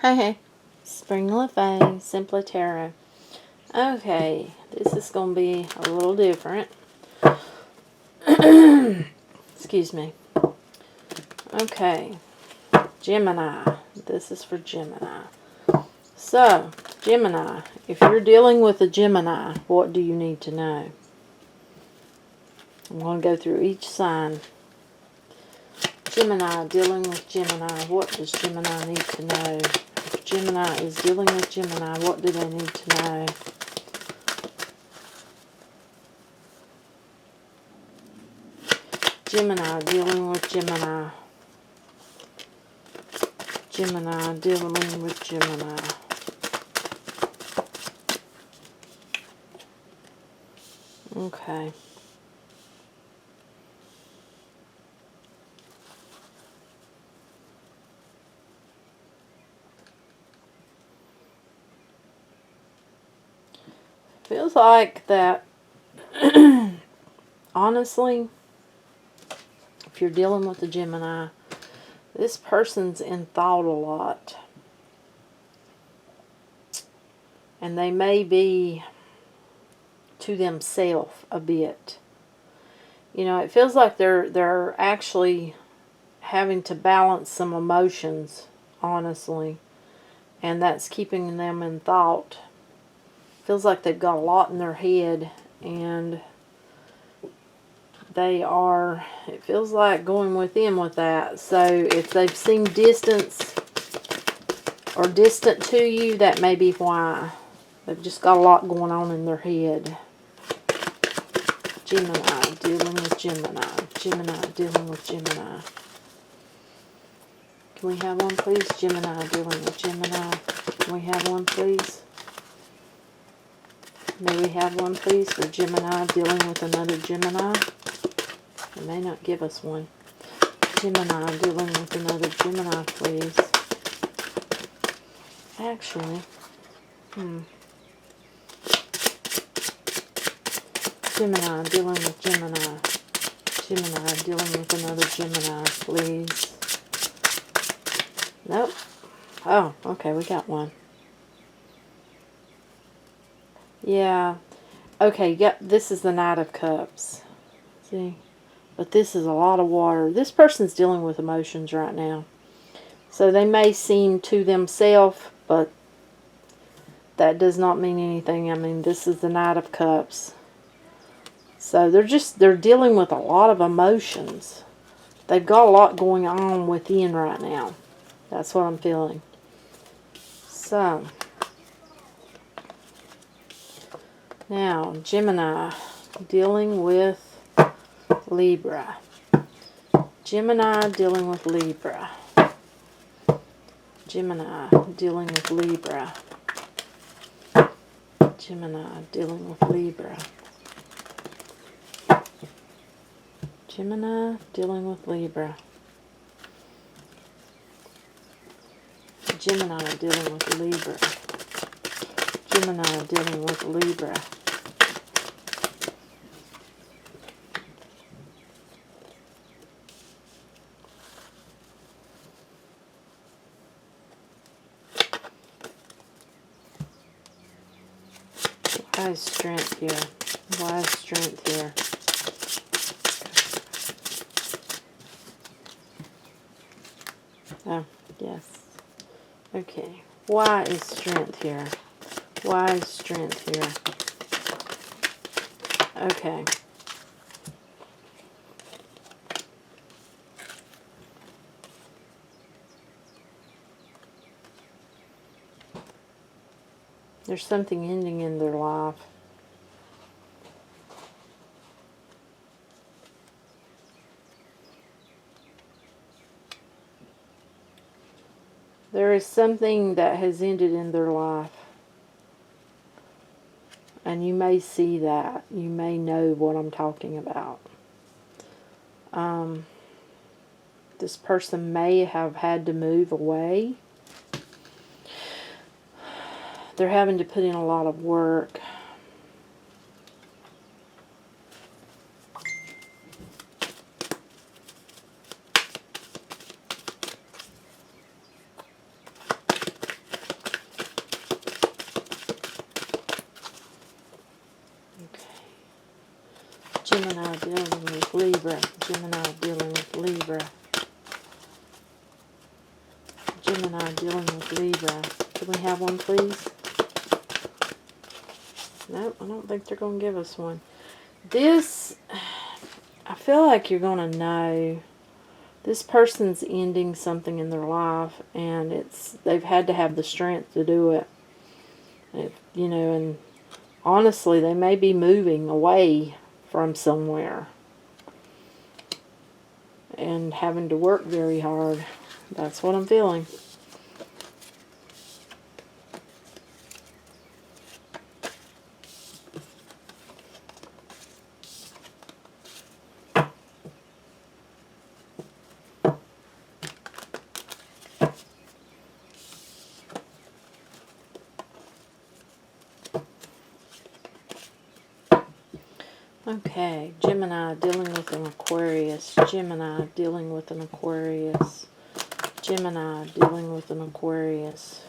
Hey, hey. Spring LaFay, Simply Tarot. Okay, this is going to be a little different. Excuse me. Okay, Gemini. This is for Gemini. So, Gemini, if you're dealing with a Gemini, what do you need to know? I'm going to go through each sign. Gemini, dealing with Gemini, what does Gemini need to know? If Gemini is dealing with Gemini, what do they need to know? Gemini, dealing with Gemini. Gemini, dealing with Gemini. Okay. Feels like that, honestly, if you're dealing with a Gemini, this person's in thought a lot. And they may be to themselves a bit. You know, it feels like they're actually having to balance some emotions, honestly. And that's keeping them in thought. Feels like they've got a lot in their head, and they are, it feels like, going within with that. So if they've seemed distance or distant to you, that may be why. They've just got a lot going on in their head. Gemini, dealing with Gemini. Gemini, dealing with Gemini. Can we have one, please? Gemini, dealing with Gemini. Can we have one, please? May we have one, please, for Gemini dealing with another Gemini? They may not give us one. Gemini dealing with another Gemini, please. Actually, Gemini dealing with Gemini. Gemini dealing with another Gemini, please. Nope. Oh, okay, we got one. Yeah. Okay, yep, this is the Knight of Cups. See? But this is a lot of water. This person's dealing with emotions right now. So they may seem to themselves, but that does not mean anything. I mean, this is the Knight of Cups. So they're dealing with a lot of emotions. They've got a lot going on within right now. That's what I'm feeling. So, now, Gemini, dealing with Libra. Gemini, dealing with Libra. Gemini, dealing with Libra. Gemini, dealing with Libra. Gemini, dealing with Libra. Gemini, dealing with Libra. Gemini, dealing with Libra. Why is strength here? Why is strength here? Oh, yes. Okay. Why is strength here? Why is strength here? Okay. There's something ending in their life. There is something that has ended in their life. And you may see that. You may know what I'm talking about. This person may have had to move away. They're having to put in a lot of work. Gemini dealing with Libra. Gemini dealing with Libra. Gemini dealing with Libra. Can we have one, please? Nope, I don't think they're going to give us one. This, I feel like you're going to know. This person's ending something in their life, and they've had to have the strength to do it. You know, and honestly, they may be moving away from somewhere and having to work very hard. That's what I'm feeling. Okay, Gemini dealing with an Aquarius. Gemini dealing with an Aquarius. Gemini dealing with an Aquarius.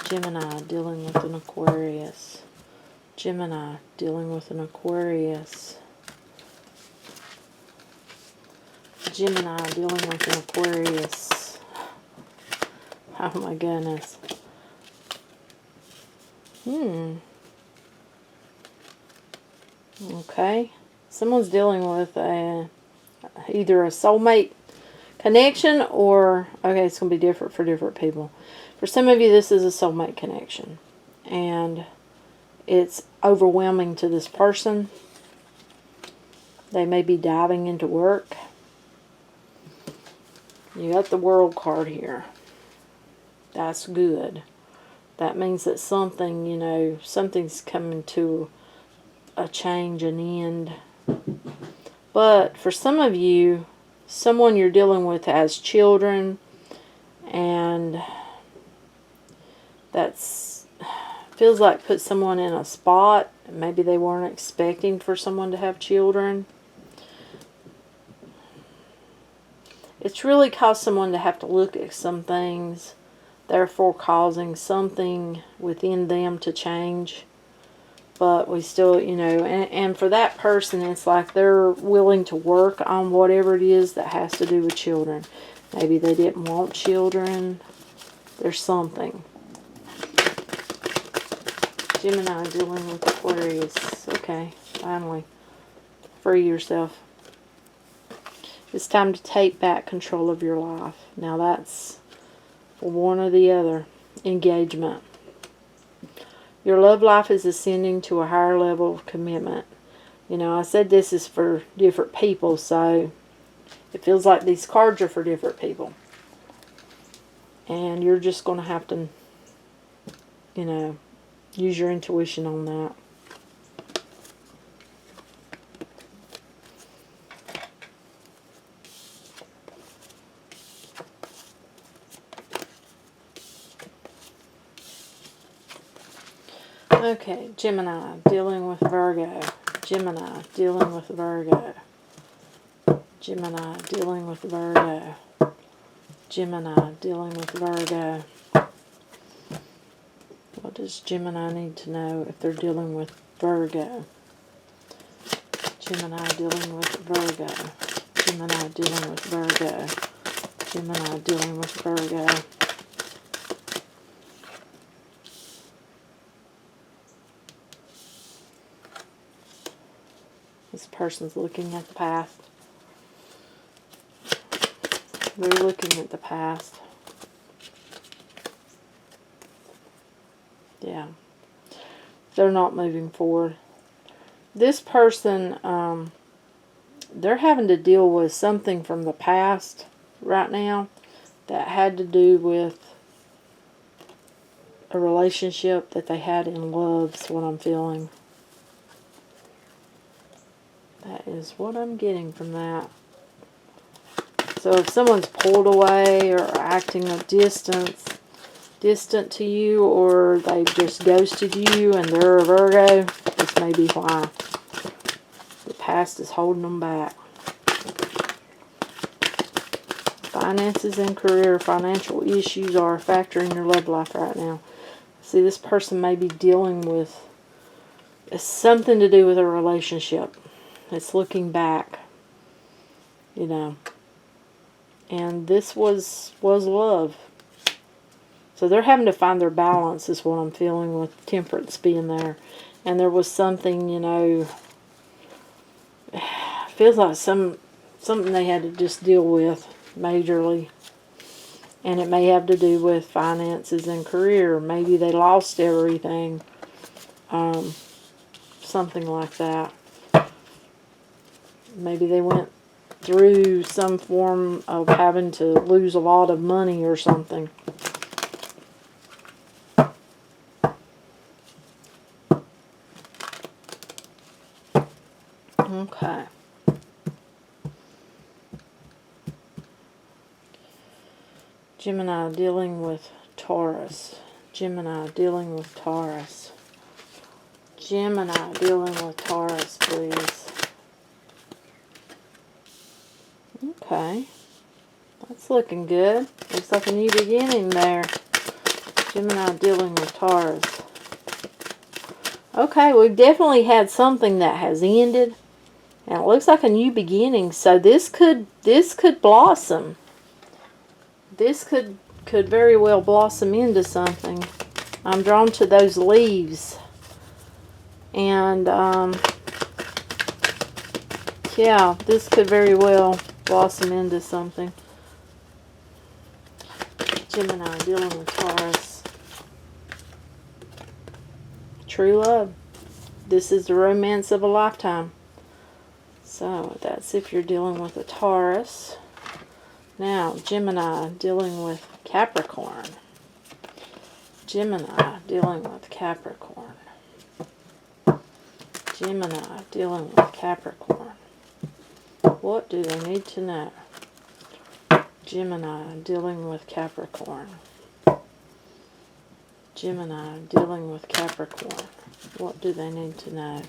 Gemini dealing with an Aquarius. Gemini dealing with an Aquarius. Gemini dealing with an Aquarius. Oh my goodness. Okay. Someone's dealing with either a soulmate connection or, okay, it's going to be different for different people. For some of you, this is a soulmate connection. And it's overwhelming to this person. They may be diving into work. You got the World card here. That's good. That means that something, you know, something's coming to a change, an end. But for some of you, someone you're dealing with has children, and that's feels like put someone in a spot. Maybe they weren't expecting for someone to have children. It's really caused someone to have to look at some things, therefore causing something within them to change. But we still, you know, and for that person, it's like they're willing to work on whatever it is that has to do with children. Maybe they didn't want children. There's something. Gemini dealing with Aquarius. Okay, finally. Free yourself. It's time to take back control of your life. Now that's for one or the other. Engagement. Your love life is ascending to a higher level of commitment. You know, I said this is for different people, so it feels like these cards are for different people. And you're just going to have to, you know, use your intuition on that. Okay, Gemini dealing with Virgo. Gemini dealing with Virgo. Gemini dealing with Virgo. Gemini dealing with Virgo. What does Gemini need to know if they're dealing with Virgo? Gemini dealing with Virgo. Gemini dealing with Virgo. Gemini dealing with Virgo. This person's looking at the past. They're looking at the past. Yeah. They're not moving forward. This person, they're having to deal with something from the past right now that had to do with a relationship that they had in love, is what I'm feeling. That is what I'm getting from that. So if someone's pulled away or acting a distant to you, or they just ghosted you and they're a Virgo, this may be why. The past is holding them back. Finances and career, financial issues are a factor in your love life right now. See, this person may be dealing with something to do with a relationship. It's looking back, you know. And this was love. So they're having to find their balance is what I'm feeling with Temperance being there. And there was something, you know, feels like something they had to just deal with majorly. And it may have to do with finances and career. Maybe they lost everything. Something like that. Maybe they went through some form of having to lose a lot of money or something. Okay. Gemini dealing with Taurus. Gemini dealing with Taurus. Gemini dealing with Taurus, please. Okay. That's looking good. Looks like a new beginning there. Gemini dealing with Taurus. Okay, we've definitely had something that has ended. And it looks like a new beginning. So this could blossom. This could very well blossom into something. I'm drawn to those leaves. And yeah, this could very well blossom into something. Gemini dealing with Taurus. True love. This is the romance of a lifetime. So that's if you're dealing with a Taurus. Now, Gemini dealing with Capricorn. Gemini dealing with Capricorn. Gemini dealing with Capricorn. What do they need to know? Gemini dealing with Capricorn. Gemini dealing with Capricorn. What do they need to know?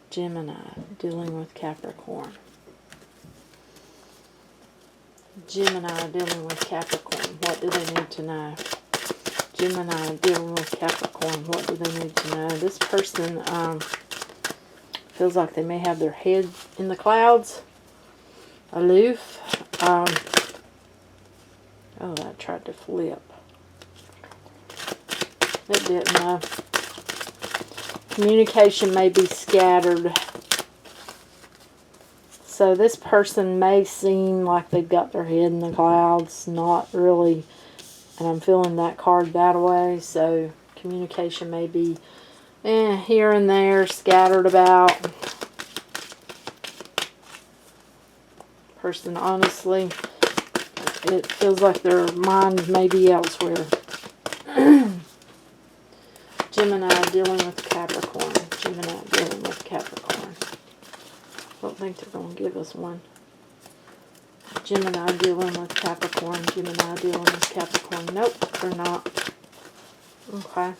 Gemini dealing with Capricorn. Gemini dealing with Capricorn. What do they need to know? Gemini dealing with Capricorn. What do they need to know? This person feels like they may have their head in the clouds. Aloof. Oh, that tried to flip. It didn't. Communication may be scattered. So this person may seem like they've got their head in the clouds. Not really. And I'm feeling that card that way. So communication may be here and there, scattered about. Person, honestly, it feels like their mind may be elsewhere. Gemini dealing with Capricorn. Gemini dealing with Capricorn. Don't think they're going to give us one. Gemini dealing with Capricorn. Gemini dealing with Capricorn. Nope, they're not. Okay.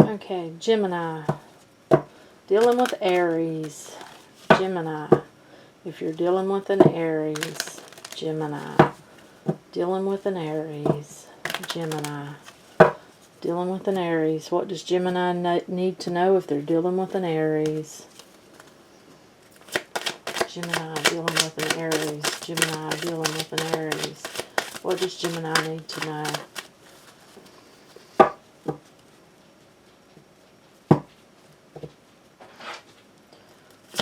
Okay, Gemini. Dealing with Aries. Gemini. If you're dealing with an Aries. Gemini. Dealing with an Aries. Gemini. Dealing with an Aries. What does Gemini need to know if they're dealing with an Aries? Gemini dealing with an Aries. Gemini dealing with an Aries. What does Gemini need to know?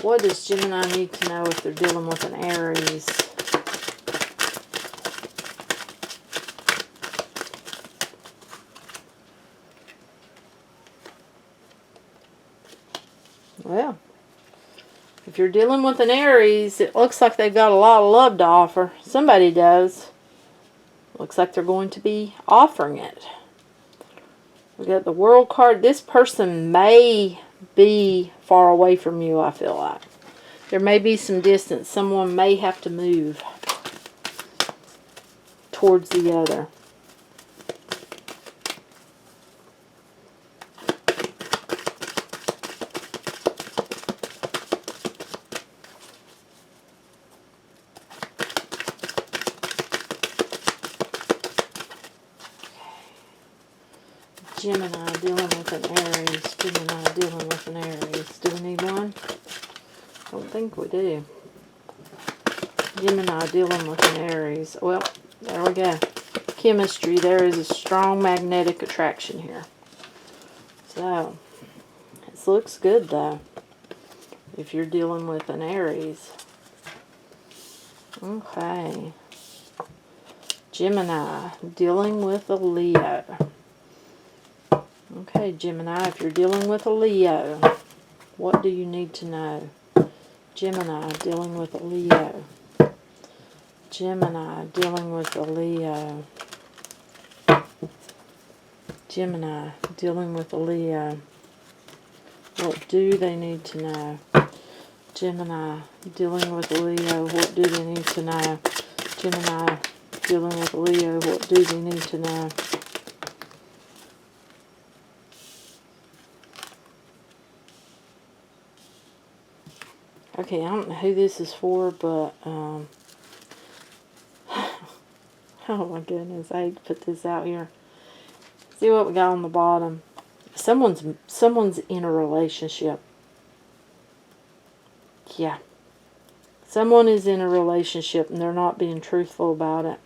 What does Gemini need to know if they're dealing with an Aries? Well, if you're dealing with an Aries, it looks like they've got a lot of love to offer. Somebody does. Looks like they're going to be offering it. We got the World card. This person may be far away from you, I feel like. There may be some distance. Someone may have to move towards the other. Gemini dealing with an Aries. Gemini dealing with an Aries. Do we need one? Don't think we do. Gemini dealing with an Aries. Well, there we go. Chemistry. There is a strong magnetic attraction here. So, this looks good though. If you're dealing with an Aries. Okay. Gemini dealing with a Leo. Okay, Gemini, if you're dealing with a Leo, what do you need to know? Gemini dealing with a Leo. Gemini dealing with a Leo. Gemini dealing with a Leo. What do they need to know? Gemini dealing with a Leo. What do they need to know? Gemini dealing with a Leo. What do they need to know? Okay, I don't know who this is for, but, oh my goodness, I hate to put this out here. See what we got on the bottom. Someone's in a relationship. Yeah. Someone is in a relationship and they're not being truthful about it.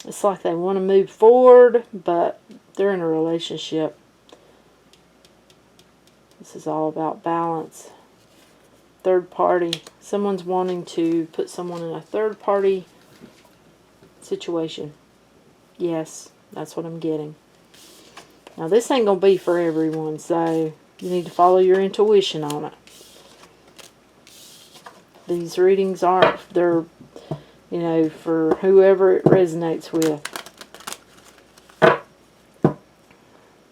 It's like they want to move forward, but they're in a relationship. This is all about balance. Third party. Someone's wanting to put someone in a third party situation. Yes, that's what I'm getting. Now this ain't going to be for everyone, so you need to follow your intuition on it. These readings aren't, they're, you know, for whoever it resonates with.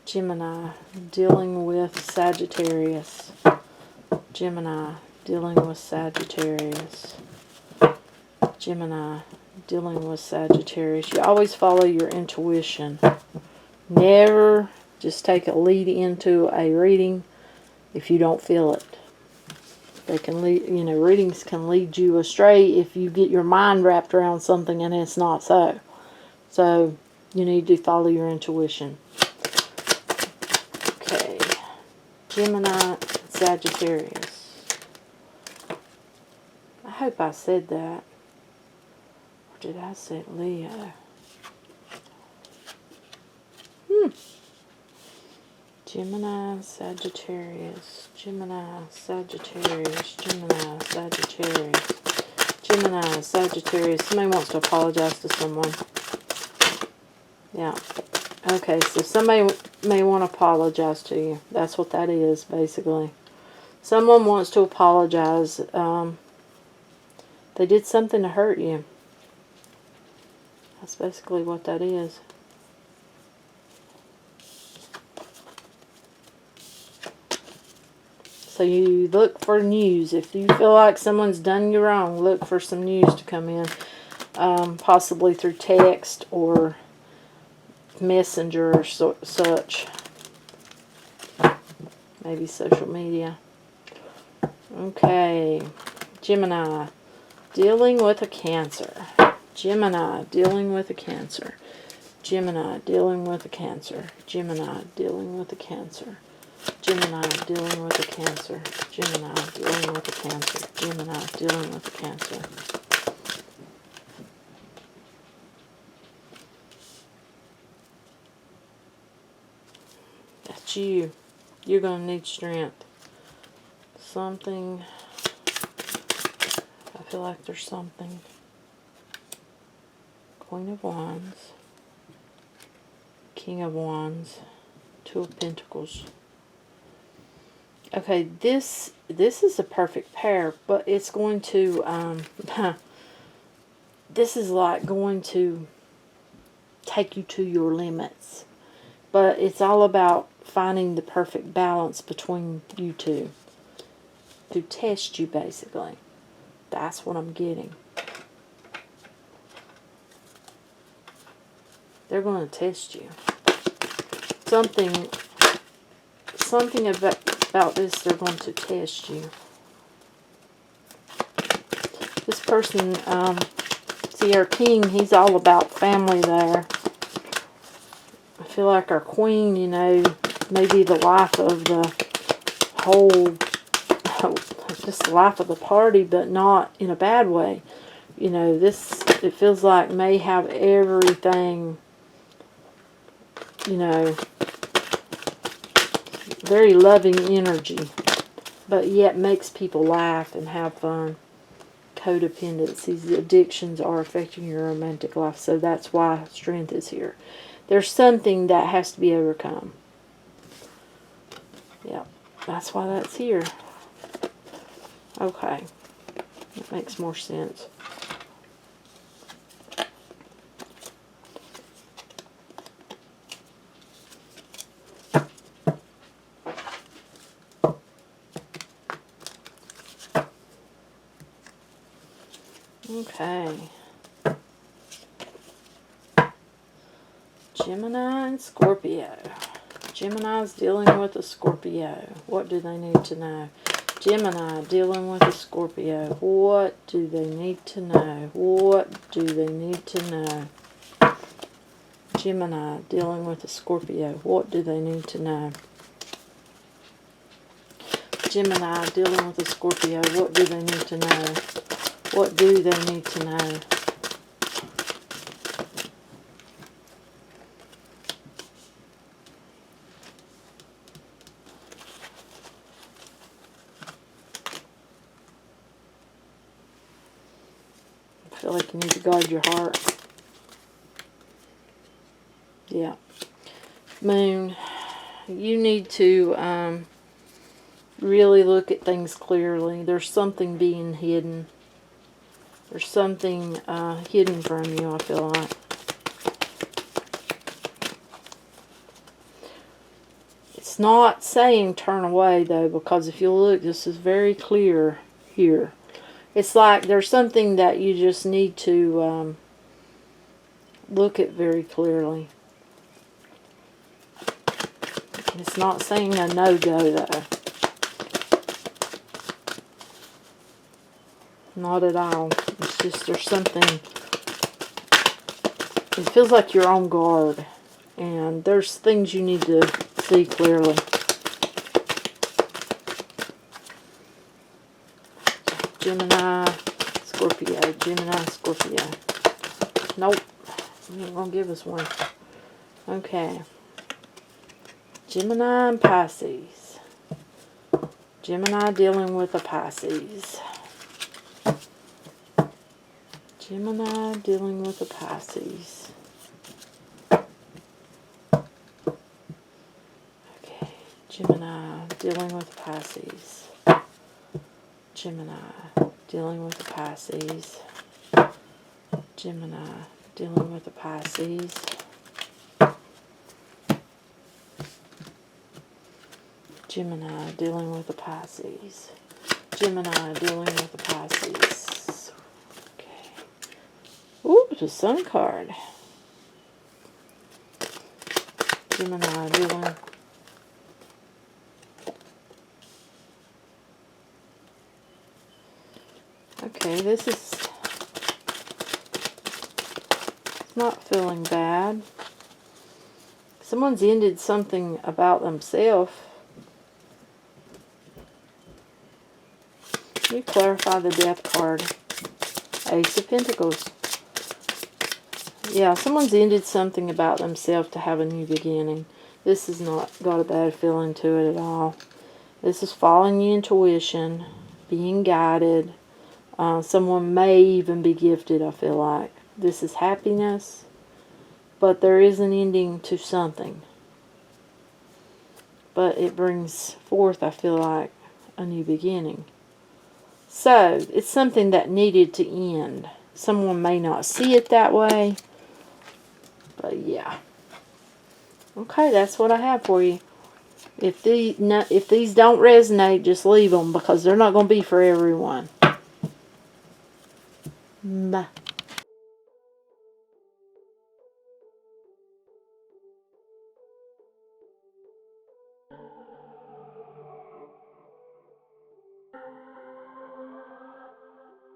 Gemini dealing with Sagittarius. Gemini dealing with Sagittarius. Gemini dealing with Sagittarius. You always follow your intuition. Never just take a lead into a reading if you don't feel it. They can lead, you know, readings can lead you astray if you get your mind wrapped around something and it's not so. So you need to follow your intuition. Okay. Gemini, Sagittarius. I hope I said that. Or did I say Leo? Gemini, Sagittarius, Gemini, Sagittarius, Gemini, Sagittarius, Gemini, Sagittarius. Somebody wants to apologize to someone. Yeah. Okay, so somebody may want to apologize to you. That's what that is, basically. Someone wants to apologize. They did something to hurt you. That's basically what that is. So you look for news. If you feel like someone's done you wrong, look for some news to come in. Possibly through text or messenger or such. Maybe social media. Okay. Gemini. Dealing with a Cancer. Gemini. Dealing with a Cancer. Gemini. Dealing with a Cancer. Gemini. Dealing with a Cancer. Gemini dealing with a Cancer. Gemini dealing with a Cancer. Gemini dealing with a Cancer. That's you. You're going to need strength. Something. I feel like there's something. Queen of Wands. King of Wands. Two of Pentacles. Okay, this is a perfect pair, but it's going to, this is like going to take you to your limits. But it's all about finding the perfect balance between you two. To test you, basically. That's what I'm getting. They're going to test you. Something about this, they're going to test you. This person, see our king, he's all about family there. feel like our queen, you know, maybe the life of the whole, just the life of the party, but not in a bad way. You know, this, it feels like may have everything, you know, very loving energy, but yet makes people laugh and have fun. Codependencies, the addictions are affecting your romantic life, so that's why Strength is here. There's something that has to be overcome. Yeah, that's why that's here. Okay, that makes more sense. Okay. Gemini and Scorpio. Gemini's dealing with a Scorpio. What do they need to know? Gemini dealing with a Scorpio. What do they need to know? What do they need to know? Gemini dealing with a Scorpio. What do they need to know? Gemini dealing with a Scorpio. What do they need to know? What do they need to know? I feel like you need to guard your heart. Yeah. Moon, you need to really look at things clearly. There's something being hidden. There's something hidden from you, I feel like. It's not saying turn away, though, because if you look, this is very clear here. It's like there's something that you just need to look at very clearly. It's not saying a no-go, though. Not at all. It's just there's something. It feels like you're on guard. And there's things you need to see clearly. Gemini, Scorpio. Gemini, Scorpio. Nope. You ain't gonna give us one. Okay. Gemini and Pisces. Gemini dealing with a Pisces. Gemini dealing with a Pisces. Okay. Gemini dealing with a Pisces. Gemini dealing with a Pisces. Gemini dealing with a Pisces. Gemini dealing with a Pisces. Gemini dealing with a Pisces. Okay. Ooh, the Sun card. Gemini dealing. Okay, this is not feeling bad. Someone's ended something about themselves. You clarify the Death card. Ace of Pentacles. Yeah, someone's ended something about themselves to have a new beginning. This has not got a bad feeling to it at all. This is following your intuition, being guided. Someone may even be gifted, I feel like. This is happiness, but there is an ending to something. But it brings forth, I feel like, a new beginning. So, it's something that needed to end. Someone may not see it that way, but yeah. Okay, that's what I have for you. If these don't resonate, just leave them, because they're not going to be for everyone. Bye.